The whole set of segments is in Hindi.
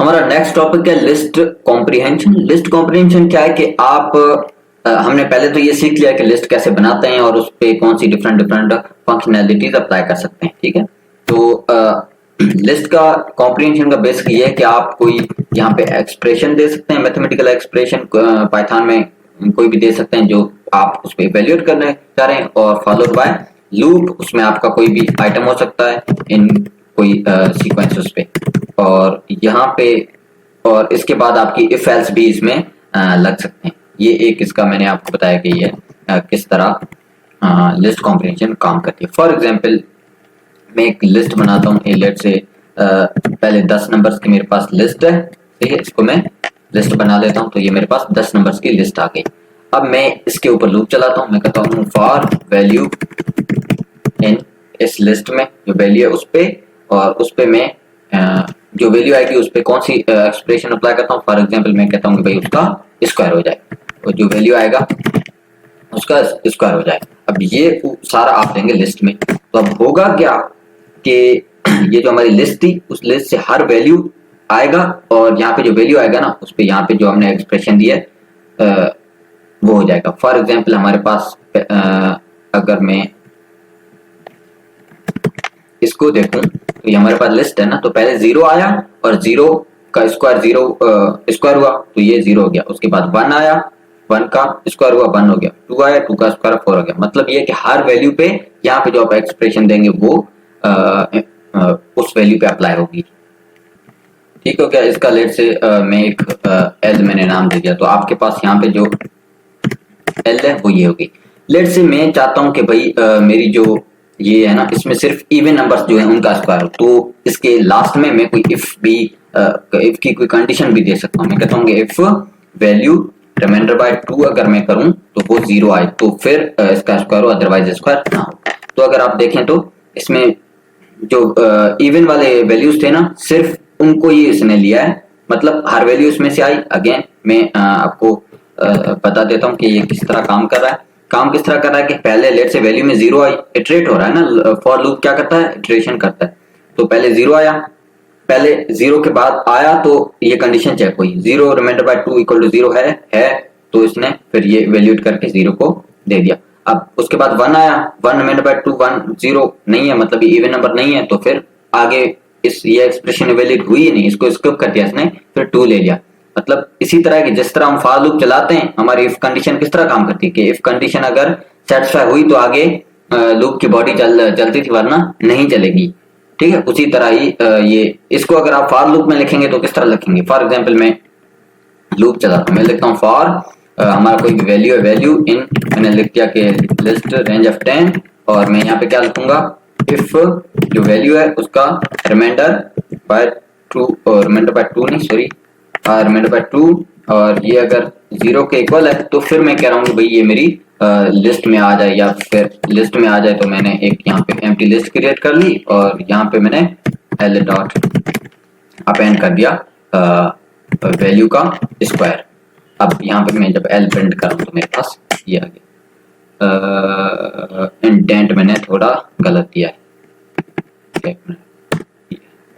हमारा नेक्स्ट टॉपिक है लिस्ट कॉम्प्रिहेंशन। लिस्ट कॉम्प्रिहेंशन क्या है कि आप हमने पहले तो ये सीख लिया कि लिस्ट कैसे बनाते हैं और उस पे कौन सी डिफरेंट डिफरेंट फंक्शनैलिटीज अप्लाई कर सकते हैं। ठीक है, तो लिस्ट का कॉम्प्रिहेंशन का बेसिक ये है कि आप कोई यहाँ पे एक्सप्रेशन दे सकते हैं, मैथमेटिकल एक्सप्रेशन पाइथन में कोई भी दे सकते हैं जो आप उस पर इवेल्युएट करना चाह रहे हैं, और फॉलोड बाय लूप, उसमें आपका कोई भी आइटम हो सकता है इन कोई सीक्वेंस उस पे, और यहाँ पे और इसके बाद आपकी इफ एल्स भी इसमें लग सकते हैं। ये एक इसका मैंने आपको बताया कि ये किस तरह लिस्ट कॉम्प्रिहेंशन काम करती है। फॉर एग्जांपल मैं एक लिस्ट बनाता हूँ, लेट से पहले 10 नंबर्स की मेरे पास लिस्ट है। ठीक है, इसको मैं लिस्ट बना लेता हूँ, तो ये मेरे पास 10 नंबर्स की लिस्ट आ गई। अब मैं इसके ऊपर लूप चलाता हूँ, मैं कहता हूँ फॉर वैल्यू इन इस लिस्ट में जो वैल्यू है उस पे, और उस पे मैं जो वैल्यू आएगी उस पे कौन सी एक्सप्रेशन अप्लाई करता हूँ। फॉर एग्जांपल मैं कहता हूँ कि भाई उसका स्क्वायर हो जाए, और जो वैल्यू आएगा उसका स्क्वायर हो जाए। अब ये सारा आप देंगे लिस्ट में, तो अब होगा क्या कि ये जो हमारी लिस्ट थी उस लिस्ट से हर वैल्यू आएगा, और यहाँ पे जो वैल्यू आएगा ना उस पे यहाँ पे जो हमने एक्सप्रेशन दिया है वो हो जाएगा। फॉर एग्जांपल हमारे पास अगर मैं इसको देखूं तो ये हमारे पास लिस्ट है ना, तो पहले 0 आया और 0 का स्क्वायर 0 स्क्वायर हुआ तो ये 0 हो गया। उसके बाद 1 आया, 1 का स्क्वायर हुआ 1 हो गया, 2 आया 2 का स्क्वायर 4 हो गया। मतलब ये कि हर वैल्यू पे यहाँ पे जो आप एक्सप्रेशन देंगे वो उस वैल्यू पे अप्लाई होगी। ठीक हो गया। इसका लेट से मैं एक एल मैंने नाम दे दिया, तो आपके पास यहाँ पे जो एल है वो ये होगी। लेट से मैं चाहता हूँ कि भाई मेरी जो ये है ना इसमें सिर्फ इवन नंबर्स जो है उनका स्क्वायर हो, तो इसके लास्ट में मैं कोई इफ इफ की कोई कंडीशन भी दे सकता हूँ। मैं कहता हूँ कि इफ वैल्यू रिमाइंडर बाय 2 अगर मैं करूं तो वो 0 आए तो फिर इसका स्क्वायर हो, अदरवाइज स्क्वायर ना हो। तो अगर आप देखें तो इसमें जो इवन वाले वैल्यूज थे ना सिर्फ उनको ही इसने लिया है, मतलब हर वैल्यू इसमें से आई। अगेन मैं आपको बता देता हूँ कि ये किस तरह काम कर रहा है। काम किस तरह कर रहा है कि पहले लेट से वैल्यू में 0 आई, इटरेट हो रहा है ना, फॉर लूप क्या करता है, इटरेशन करता है। तो पहले 0 आया, पहले 0 के बाद आया तो ये कंडीशन चेक हुई, 0 रिमाइंडर बाय 2 इक्वल टू 0 है, तो इसने फिर ये वैल्यूएट करके 0 को दे दिया। अब उसके बाद 1 आया, 1 रिमाइंडर बाय 2 1 0 नहीं है, मतलब ये इवन नंबर नहीं है, तो फिर आगे इस ये एक्सप्रेशन वैलिड हुई ही नहीं, इसको स्किप कर दिया इसने, फिर 2 ले लिया। मतलब इसी तरह की जिस तरह हम फॉर लूप चलाते हैं, हमारी इफ कंडीशन किस तरह काम करती है कि इफ कंडीशन अगर सेटिस्फाई हुई तो आगे लूप की बॉडी चलती थी, वरना नहीं चलेगी। ठीक है, उसी तरह ही ये इसको अगर आप फॉर लूप में लिखेंगे तो किस तरह लिखेंगे। फॉर एग्जांपल मैं लूप चलाता हूं, मैं लिखता हूं फॉर हमारा कोई भी वैल्यू है, वैल्यू इन, मैंने लिख दिया कि लिस्ट रेंज ऑफ 10, और मैं यहाँ पे क्या लिखूंगा, इफ जो वैल्यू है उसका रिमाइंडर बाय 2, रिमाइंडर बाय 2 नहीं सॉरी रिमाइंडर बाय 2, और ये अगर 0 के इक्वल है तो फिर मैं कह रहा हूँ भाई ये मेरी लिस्ट में आ जाए, या फिर लिस्ट में आ जाए तो मैंने एक यहाँ पे एम्प्टी लिस्ट क्रिएट कर ली, और यहाँ पे मैंने एल डॉट अपेंड कर दिया वैल्यू का स्क्वायर। अब यहाँ पे मैं जब एल प्रिंट करूँ तो मेरे पास ये आ गया। इंडेंट मैंने थोड़ा गलत दिया है,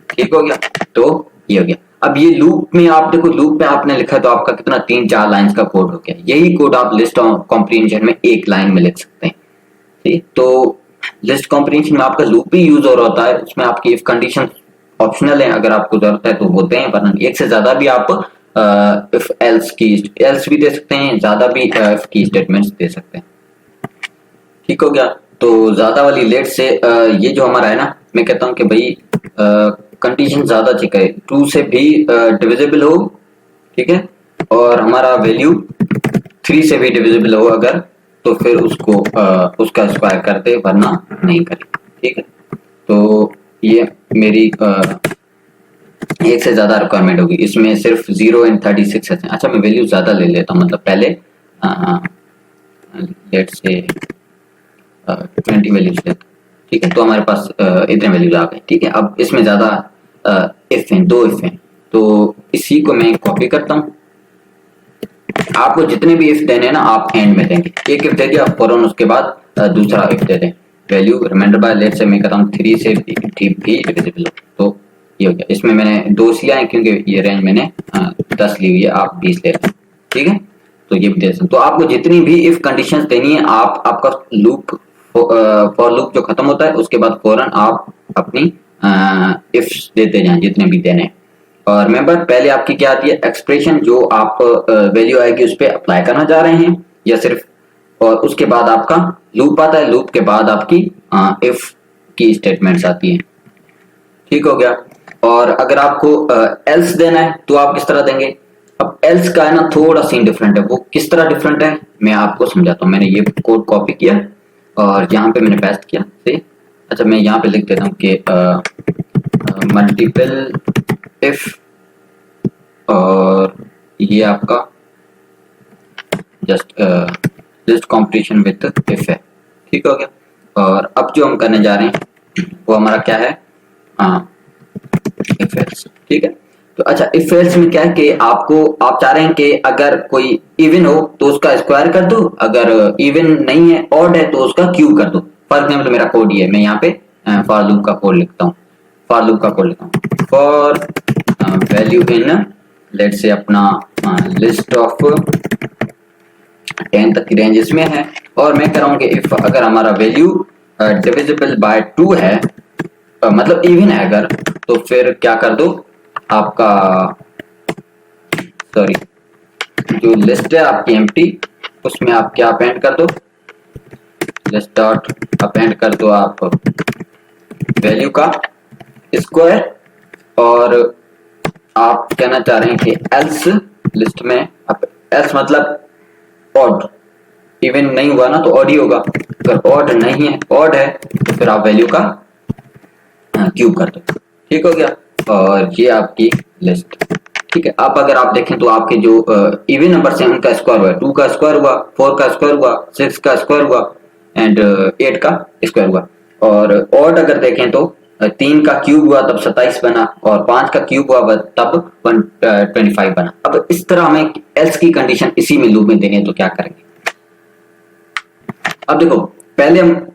ठीक हो गया, तो ये हो गया। अब ये लूप में आप देखो, लूप में आपने लिखा तो आपका कितना 3-4 लाइंस का कोड हो गया। यही कोड आप लिस्ट कॉम्प्रिहेंशन में एक लाइन में लिख सकते हैं। ठीक, तो लिस्ट कॉम्प्रिहेंशन में आपका लूप ही यूज हो रहा होता है, उसमें आपकी इफ कंडीशन ऑप्शनल है, अगर आपको जरूरत है तो वो दें, वरना एक से ज्यादा भी आप इफ एल्स भी दे सकते हैं, ज्यादा भी इफ की स्टेटमेंट्स दे सकते हैं। ठीक हो गया। तो ज्यादा वाली लेट से ये जो हमारा है ना, मैं कहता हूँ कि भाई कंडीशन ज्यादा चेक है, 2 से भी डिविजिबल हो, ठीक है, और हमारा वैल्यू 3 से भी डिविजिबल हो अगर, तो फिर उसको उसका स्क्वायर कर दे, वरना नहीं करे। ठीक है, तो ये मेरी एक से ज्यादा रिक्वायरमेंट होगी, इसमें सिर्फ 0 एंड 36 है। अच्छा मैं वैल्यू ज्यादा ले लेता हूँ, मतलब पहले लेट से 20 वैल्यूज लेता हूँ। ठीक है, तो हमारे पास इतने वैल्यूज आ गए। ठीक है, अब इसमें ज्यादा इफ हैं, 2 इफ हैं, तो इसी को मैं कॉपी करता हूँ। आपको जितने भी इफ देने ना आप एंड में देंगे, एक इफ दे दिया फौरन उसके बाद दूसरा इफ दे दें, वैल्यू रिमाइंडर बाय लेट से मैं कहता हूँ 3 से भी डिविजिबल हो, तो ये हो गया। इसमें मैंने 2 लिया है क्योंकि ये रेंज मैंने 10 ली हुई है, आप 20 ले लें, ठीक है। तो ये भी दे सकते। तो आपको जितनी भी इफ कंडीशंस देनी है, आप आपका लूप फॉर लूप जो खत्म होता है उसके बाद फौरन आप अपनी इफ्स देते जाएं जितने भी देने हैं। और रिमेंबर पहले आपकी क्या आती है एक्सप्रेशन, जो आप वैल्यू आएगी उस पर अप्लाई करना चाह रहे हैं या सिर्फ, और उसके बाद आपका लूप आता है, लूप के बाद आपकी इफ की स्टेटमेंट्स आती हैं, ठीक हो गया। और अगर आपको एल्स देना है तो आप किस तरह देंगे। अब एल्स का है ना थोड़ा सीन डिफरेंट है। वो किस तरह डिफरेंट है मैं आपको समझाता हूँ। मैंने ये कोड कॉपी किया और यहाँ पे मैंने पेस्ट किया, सही। अच्छा मैं यहाँ पे लिख देता हूँ कि मल्टीपल इफ, और ये आपका just list competition with if है, ठीक हो गया। और अब जो हम करने जा रहे हैं वो हमारा क्या है, इफ एल्स, ठीक है। तो अच्छा इफ एल्स में क्या है कि आप चाह रहे हैं कि अगर कोई इवन हो तो उसका स्क्वायर कर दो, अगर इवन नहीं है ऑड है तो उसका क्यूब कर दो। फॉर एग्जाम्पल मेरा कोड ये है, मैं यहाँ पे फॉर लूप का कोड लिखता हूँ, फॉर लूप का कोड लिखता हूँ। फॉर वैल्यू इन लेट से अपना लिस्ट ऑफ 10 तक की रेंज इसमें है, और मैं कह रहा हूँ कि इफ अगर हमारा वैल्यू डिविजिबल बाय 2 है, मतलब इवन है अगर, तो फिर क्या कर दो आपका, सॉरी जो लिस्ट है आपकी एम्प्टी, उसमें आप क्या अपेंड कर दो, लिस्ट डॉट अपेंड कर दो आप वैल्यू का स्क्वायर, और आप कहना चाह रहे हैं कि एल्स लिस्ट में, एल्स मतलब ऑड, इवन नहीं हुआ ना तो ऑड ही होगा, अगर ऑड नहीं है ऑड है तो फिर आप वैल्यू का क्यूब कर दो, ठीक हो गया। और ये आपकी लिस्ट, ठीक है। अब अगर आप देखें तो आपके जो इवन नंबर है उनका स्क्वायर हुआ, 2 का स्क्वायर हुआ, 4 का स्क्वायर हुआ, 6 का स्क्वायर हुआ एंड 8 का स्क्वायर हुआ। और ऑड अगर देखें तो 3 का क्यूब हुआ तब 27 बना, और 5 का क्यूब हुआ तब 125 बना। अब इस तरह हमें एल्स की कंडीशन इसी में लूप में देनी है, तो क्या करेंगे। अब देखो पहले हम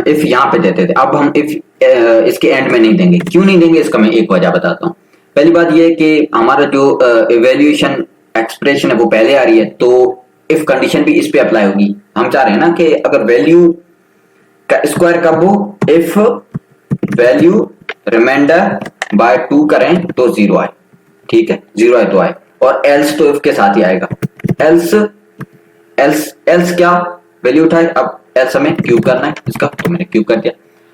इफ यहाँ पे देते थे, अब हम इफ इसके एंड में नहीं देंगे। क्यों नहीं देंगे इसका मैं एक वजह बताता हूँ। पहली बात ये है कि हमारा जो इवेल्यूएशन एक्सप्रेशन है वो पहले आ रही है, तो इफ कंडीशन भी इस पे अप्लाई होगी। हम चाह रहे हैं ना कि अगर वैल्यू का स्क्वायर कब हो, इफ वैल्यू रिमाइंडर बाय 2 करें तो 0 आए, ठीक है, 0 आए तो आए, और एल्स तो इफ के साथ ही आएगा। एल्स एल्स एल्स क्या वैल्यू उठाए, अब एल्स हमें क्यूब करना है इसका, तो मैंने क्यूब कर दिया।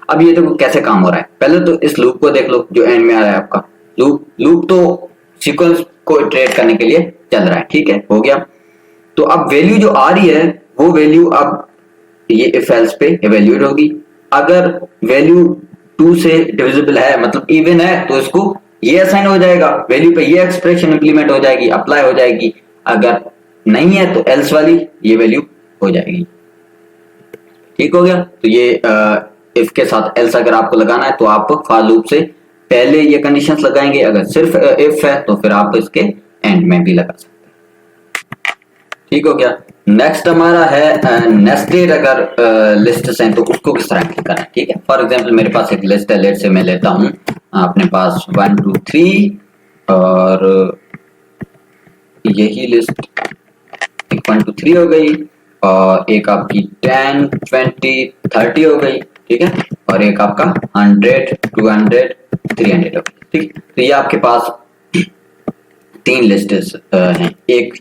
अब ये देखो कैसे काम हो रहा है। पहले तो इस लूप को देख लो जो एंड में आ रहा है आपका लूप तो सीक्वेंस को इटरेट करने के लिए चल रहा है, ठीक है, हो गया। तो अब वैल्यू जो आ रही है वो वैल्यू अब ये इफ एल्स पे इवेल्यूएट होगी। अगर वैल्यू 2 से डिविजिबल है मतलब इवन है तो इसको ये असाइन हो जाएगा, वैल्यू पे ये एक्सप्रेशन इंप्लीमेंट हो जाएगी, अप्लाई हो जाएगी। अगर नहीं है तो एल्स वाली ये वैल्यू हो जाएगी, ठीक हो गया। तो ये इफ के साथ एल्स अगर आपको लगाना है तो आप फॉर लूप से पहले ये कंडीशंस लगाएंगे, अगर सिर्फ इफ है तो फिर आप इसके एंड में भी लगा सकते हैं, ठीक हो गया। नेक्स्ट हमारा है नेस्टेड अगर लिस्ट है तो उसको किस तरह करना है, ठीक है। फॉर एग्जांपल मेरे पास एक लिस्ट है, लेट से मैं लेता हूं अपने पास 1 2 3, और यही लिस्ट 1 2 3 हो गई, और एक आपकी 10 20 30 हो गई, ठीक है, और एक आपका 100 200 300 हो गई, ठीक। तो ये आपके पास 3 लिस्ट हैं, एक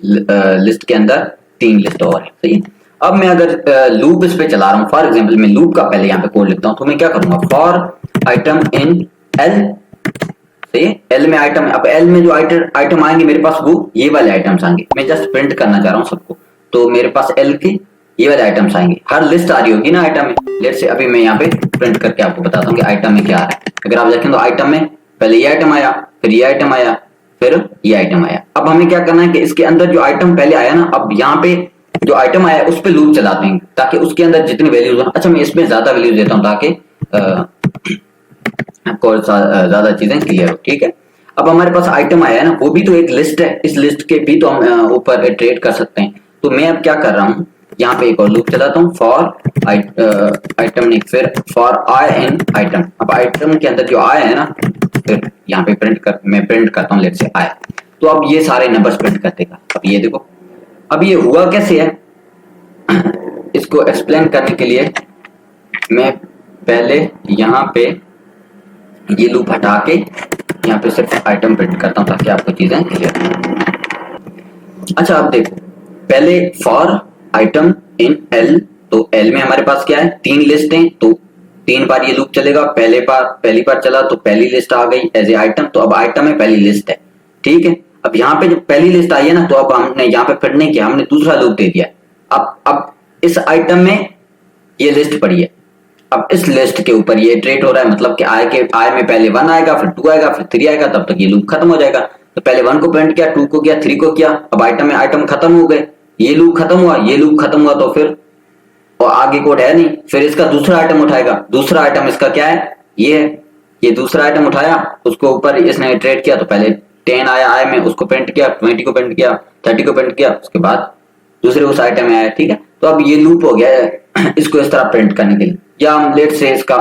लिस्ट के अंदर 3 लिस्ट और है, सही है। अब मैं अगर लूप इस पे चला रहा हूँ, फॉर एग्जांपल मैं लूप का पहले यहाँ पे कोड लिखता हूँ, तो मैं क्या करूंगा, फॉर आइटम इन एल, सही है, एल में आइटम, अब एल में जो आइटम आएंगे मेरे पास वो ये वाले आइटम्स आएंगे। मैं जस्ट प्रिंट करना चाह रहा हूँ सबको, तो मेरे पास एल के ये वाले आइटम्स आएंगे। हर लिस्ट आ रही होगी ना आइटम में, लेट से अभी मैं यहाँ पे प्रिंट करके आपको बताता हूँ कि आइटम में क्या आ रहा है। अगर आप देखें तो आइटम में पहले ये आइटम आया, फिर ये आइटम आया, फिर ये आइटम आया। अब हमें क्या करना है कि इसके अंदर जो आइटम पहले आया ना, अब यहाँ पे जो आइटम आया उस पर लूप चलाते हैं ताकि उसके अंदर जितनी वैल्यूज हो। अच्छा मैं इसमें ज्यादा वैल्यूज देता हूँ ताकि आपको ज्यादा चीजें क्लियर हो, ठीक है। अब हमारे पास आइटम आया है ना, वो भी तो एक लिस्ट है, इस लिस्ट के भी तो हम ऊपर ट्रेड कर सकते हैं। तो मैं अब क्या कर रहा हूँ, यहाँ पे एक और लूप चलाता हूँ, फॉर आइटम नहीं, फिर फॉर आई इन आइटम। अब आइटम के अंदर जो आया है ना, फिर यहाँ पे मैं प्रिंट करता हूँ लेट से आया, तो अब ये सारे नंबर्स प्रिंट कर देगा। अब ये देखो, अब ये हुआ कैसे है, इसको एक्सप्लेन करने के लिए मैं पहले यहाँ पे ये लूप हटा के यहाँ पे सिर्फ आइटम प्रिंट करता हूँ ताकि आपको चीजें क्लियर हो। अच्छा अब देखो, पहले फॉर आइटम इन एल, तो एल में हमारे पास क्या है, 3 लिस्ट हैं, तो 3 बार ये लूप चलेगा। पहली बार चला तो पहली लिस्ट आ गई एज ए आइटम, तो अब आइटम है पहली लिस्ट है, ठीक है। अब यहाँ पे जब पहली लिस्ट आई है ना, तो अब हमने यहाँ पे फिर नहीं किया, हमने दूसरा लूप दे दिया। अब इस आइटम में ये लिस्ट पड़ी है, अब इस लिस्ट के ऊपर ये इटरेट हो रहा है, मतलब कि आई में पहले 1 आएगा, फिर 2 आएगा, फिर 3 आएगा, तब तक ये लूप खत्म हो जाएगा। तो पहले 1 को प्रिंट किया, 2 को किया, 3 को किया, अब आइटम में आइटम खत्म हो गए, ये लूप खत्म हुआ, ये लूप खत्म हुआ, तो फिर और आगे कोड है नहीं, फिर इसका दूसरा आइटम उठाएगा। दूसरा आइटम इसका क्या है, ये है, ये दूसरा आइटम उठाया, उसको ऊपर इसने इटरेट किया, तो पहले 10 आया आई में, उसको प्रिंट किया, 20 को प्रिंट किया, 30 को प्रिंट किया, उसके बाद दूसरे उस आइटम में आया, ठीक है। तो अब ये लूप हो गया है इसको इस तरह प्रिंट करने के लिए, या हम लेट से इसका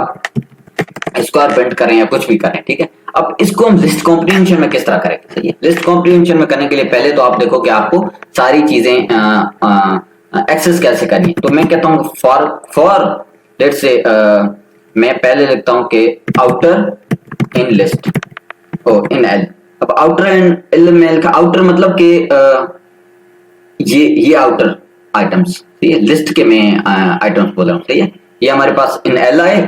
स्क्वायर प्रिंट करें या कुछ भी करें, ठीक है। अब इसको हम लिस्ट कॉम्प्रिहेंशन में किस तरह करेंगे, सही है। लिस्ट कॉम्प्रिहेंशन में करने के लिए पहले तो आप देखो कि आपको सारी चीजें एक्सेस कैसे करनी है। तो मैं कहता हूँ फॉर लेट से मैं पहले लिखता हूँ कि outer in list in L. अब आउटर इन एल में लिखा, आउटर मतलब कि ये आउटर आइटम्स, सही है, लिस्ट के मैं आइटम्स बोल रहा हूँ, सही है। ये हमारे पास इन एल आए,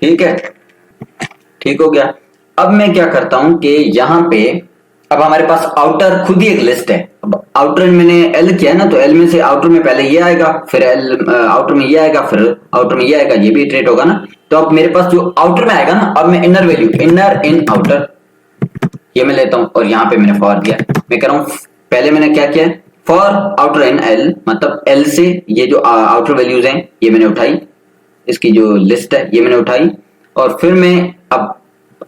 ठीक है, ठीक हो गया। अब मैं क्या करता हूं कि यहाँ पे अब हमारे पास आउटर खुद ही एक लिस्ट है। अब आउटर मैंने एल किया ना, तो एल में से आउटर में पहले ये आएगा, फिर एल आउटर में ये आएगा, फिर आउटर में ये आएगा, ये भी इटरेट होगा ना। तो अब मेरे पास जो आउटर में आएगा ना, अब मैं इनर वैल्यू, इनर इन आउटर ये मैं लेता हूं, और यहाँ पे मैंने फॉर दिया। मैं कह रहा हूं पहले मैंने क्या किया, फॉर आउटर इन एल, मतलब एल से ये जो आउटर वैल्यूज हैं ये मैंने उठाई, इसकी जो लिस्ट है ये मैंने उठाई, और फिर मैं अब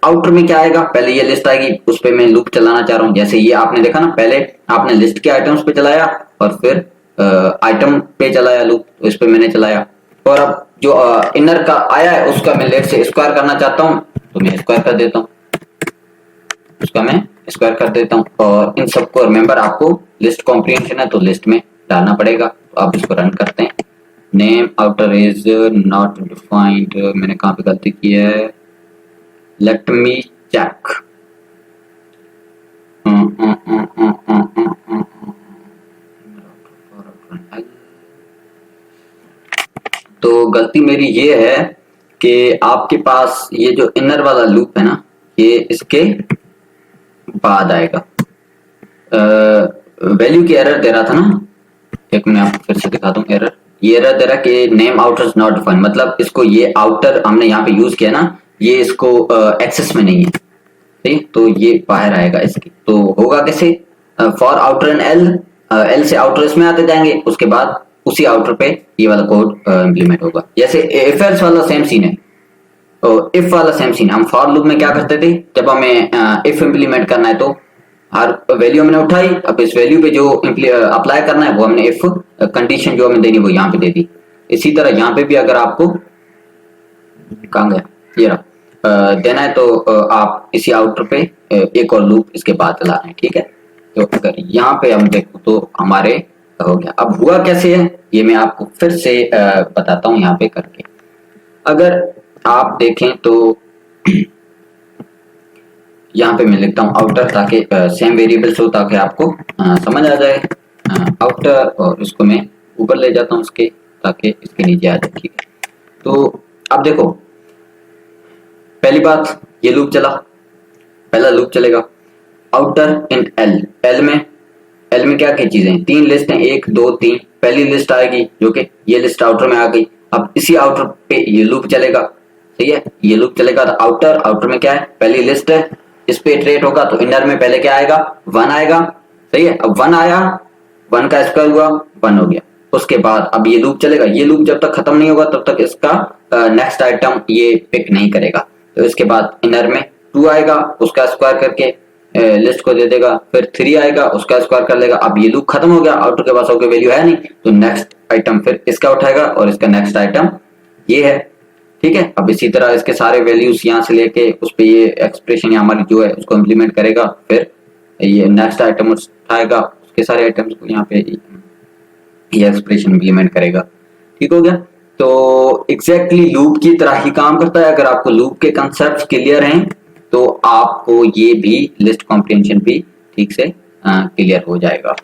आउटर में क्या आएगा, पहले ये लिस्ट आएगी, उस पे मैं लूप चलाना चाह रहा हूँ। जैसे ये आपने देखा ना, पहले आपने लिस्ट के आइटम्स पे चलाया और फिर आइटम पे चलाया लूप, तो इस पे मैंने चलाया। और अब जो इनर का आया है उसका मैं लेट से स्क्वायर करना चाहता हूँ, तो मैं स्क्वायर कर देता हूँ, उसका मैं स्क्वायर कर देता हूँ। और इन सबको रिमेंबर, आपको लिस्ट कॉम्प्रिहेंशन है तो लिस्ट में डालना पड़ेगा। तो आप इसको रन करते हैं, name outer is not defined, मैंने कहाँ पे गलती की है, लेट मी चेक। तो गलती मेरी ये है कि आपके पास ये जो इनर वाला लूप है ना, ये इसके बाद आएगा। वैल्यू की एरर दे रहा था ना, एक मैं आपको फिर से दिखाता हूँ एरर। ये एरर दे रहा कि name outer is not defined, मतलब इसको ये आउटर हमने यहाँ पे यूज किया ना, ये इसको एक्सेस में नहीं है, ठीक है, तो ये बाहर आएगा इसकी। तो होगा कैसे, for outer in L, L से आउटर इसमें आते जाएंगे, उसके बाद उसी आउटर पे ये वाला कोड इंप्लीमेंट होगा। जैसे इफ एल्स वाला सेम सीन है, इफ वाला सेम सीन। हम फॉर लूप में क्या करते थे, जब हमें इफ इंप्लीमेंट करना है तो हर वैल्यू हमने उठाई, अब इस वैल्यू पे जो अप्लाई करना है वो हमने इफ कंडीशन जो हमें देनी वो यहाँ पे दे दी। इसी तरह यहाँ पे भी अगर आपको कहाँ गया ये रहा देना है, तो आप इसी आउटर पे एक और लूप इसके बाद चला रहे हैं, ठीक है। तो अगर यहाँ पे हम देखो तो हमारे हो गया। अब हुआ कैसे है ये मैं आपको फिर से बताता हूँ यहाँ पे करके। अगर आप देखें तो यहाँ पे मैं लिखता हूँ आउटर, ताकि सेम वेरिएबल्स हो, ताकि आपको समझ आ जाए आउटर, और इसको मैं ऊपर ले जाता हूँ इसके, ताकि इसके नीचे आ जाए, ठीक है। तो अब देखो पहली बात, ये लूप चला, पहला लूप चलेगा आउटर इन एल। एल में क्या क्या चीजें, 3 लिस्ट हैं, 1 2 3। पहली लिस्ट आएगी जो कि ये लिस्ट आउटर में आ गई। अब इसी आउटर पे ये लूप चलेगा, सही है, ये लूप चलेगा। तो आउटर में क्या है, पहली लिस्ट है, इस पे इटरेट होगा, तो इनर में पहले क्या आएगा, 1 आएगा, सही है। अब 1 आया, 1 का स्क्वायर हुआ 1 हो गया। उसके बाद अब ये लूप चलेगा, ये लूप जब तक खत्म नहीं होगा तब तक इसका नेक्स्ट आइटम ये पिक नहीं करेगा। तो इसके बाद इनर में 2 आएगा, उसका स्क्वायर करके लिस्ट को दे देगा, फिर 3 आएगा, उसका स्क्वायर कर लेगा। अब ये लूप खत्म हो गया, आउटर के पास वैल्यू है नहीं, तो नेक्स्ट आइटम फिर इसका उठाएगा और इसका नेक्स्ट आइटम ये है, ठीक है। अब इसी तरह इसके सारे वैल्यूज यहाँ से लेके उस पे ये एक्सप्रेशन हमारी जो है उसको इम्प्लीमेंट करेगा, फिर ये नेक्स्ट आइटम उठाएगा, उसके सारे आइटम्स को यहाँ पे ये एक्सप्रेशन इम्प्लीमेंट करेगा। ठीक हो गया। तो एग्जैक्टली लूप की तरह ही काम करता है। अगर आपको लूप के कंसेप्ट क्लियर हैं तो आपको ये भी लिस्ट कॉम्प्रिहेंशन भी ठीक से क्लियर हो जाएगा।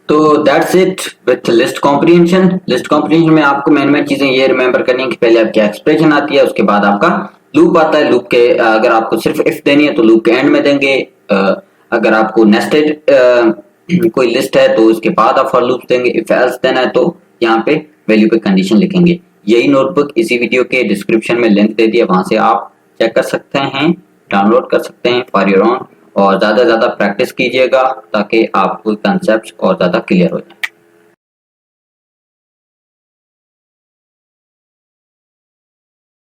तो that's it with list comprehension. List comprehension में आपको मेन चीजें ये रिमेंबर करनी है कि पहले आपकी एक्सप्रेशन आती है, उसके बाद आपका लूप आता है। लूप के अगर आपको सिर्फ इफ देनी है तो लूप के एंड में देंगे, अगर आपको नेस्टेड कोई लिस्ट है तो उसके बाद आप फॉर लूप देंगे, इफ एल्स देना है तो यहाँ पे वैल्यू पे कंडीशन लिखेंगे। यही नोटबुक इसी वीडियो के डिस्क्रिप्शन में लिंक दे दिया, वहां से आप चेक कर सकते हैं, डाउनलोड कर सकते हैं फॉर योर ओन, और ज्यादा ज्यादा प्रैक्टिस कीजिएगा ताकि आपको कंसेप्ट और ज्यादा क्लियर हो जाए।